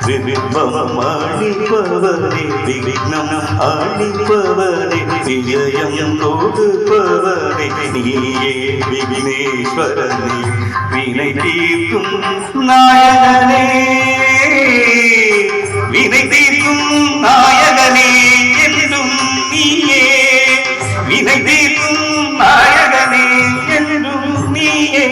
விபவம் அளிப்பவனே விக்னம் அளிப்பவனே விஜயம் கொடுப்பவனே நீயே விக்னேஸ்வரனே வினை தீர்க்கும் நாயகனே வினை தீர்க்கும் நாயகனே என்றும் நீயே வினை தீர்க்கும் நாயகனே என்றும் நீயே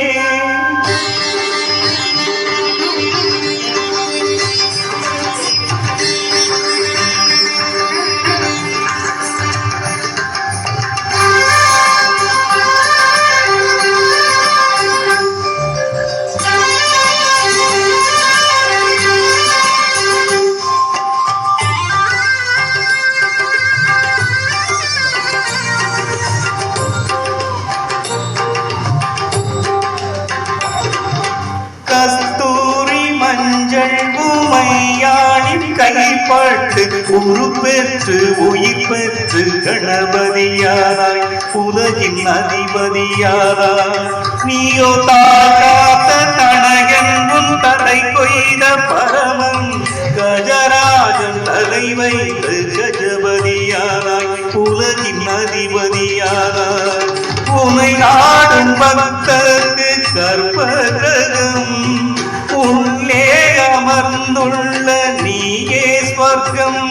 கஸ்தூரி மஞ்சள் பூமையாளின் கைப்பட்டு உருப்பெற்று உயிர் பெற்று கணபதியாராய் உலகின் அதிபதியாராய் நீயோ தாக்காத்த தனகன் உன் தலை கொய்த பரமன் கஜராஜன் தலை வைத்து கஜபதியாராய் உலகின் அதிபதியாராய் உனை நாடும் பக்தருக்கு கற்பகிரகம் உள்ளே அமர்ந்துள்ள நீயே ஸ்வர்க்கம்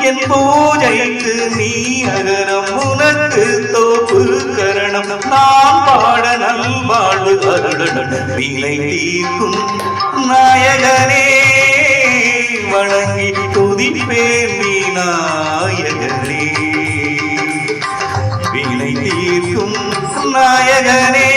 என் பூஜைக்கு நீ அகரம் உனக்கு தோப்பு கரணம் நான் பாட நல்வாழ்வு அருளன் வினை தீர்க்கும் நாயகனே வணங்கி துதிப்பேன் நீ நாயகனே வினை தீர்க்கும் நாயகனே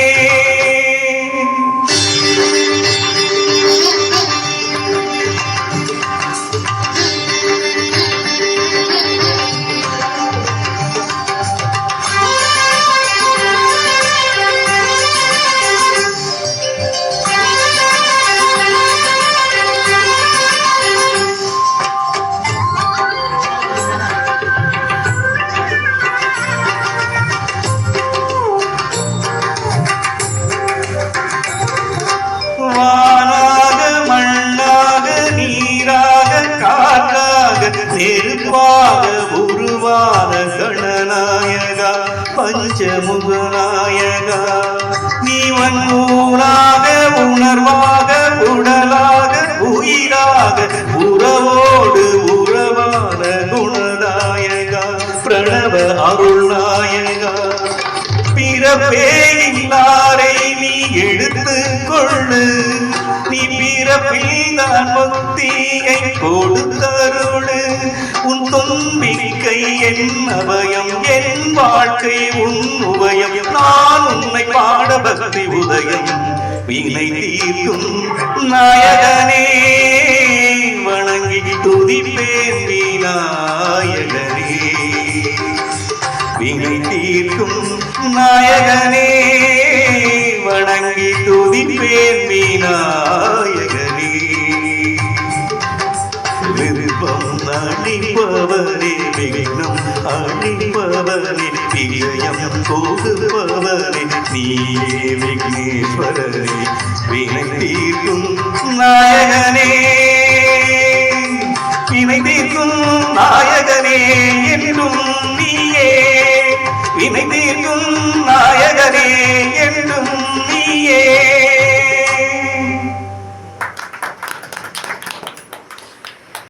வானாக மண்ணாக நீராக காற்றாக நெருப்பாக உருவான கணநாயகா பஞ்சமுகநாயகா நீவன் ஊனாக உணர்வாக உடலாக உயிராக உறவோடு உறவான குணநாயகா பிரணவ அருள்நாயகா பிறப்பே இல்லாரை நீ எடுத்துக் கொள்ளு நீ பிறப்பில் தான் முக்தியை கொடுத்தருளு உன் தும்பிக்கை என் அபயம் என் வாழ்க்கை உன் உபயம் நான் உன்னை பாட பக்தி உதயம் வினை தீர்க்கும் நாயகனே வணங்கி துதிப்பேன் விநாயகனே வினை தீர்க்கும் நாயகனே வணங்கி துதிப்பேன் விநாயகனே விருப்பம் அளிப்பவனே விக்னம் அளிப்பவனே விஜயம் கொடுப்பவனே நீயே விக்னேஸ்வரனே வினை தீர்க்கும் நாயகனே வினை தீர்க்கும் நாயகனே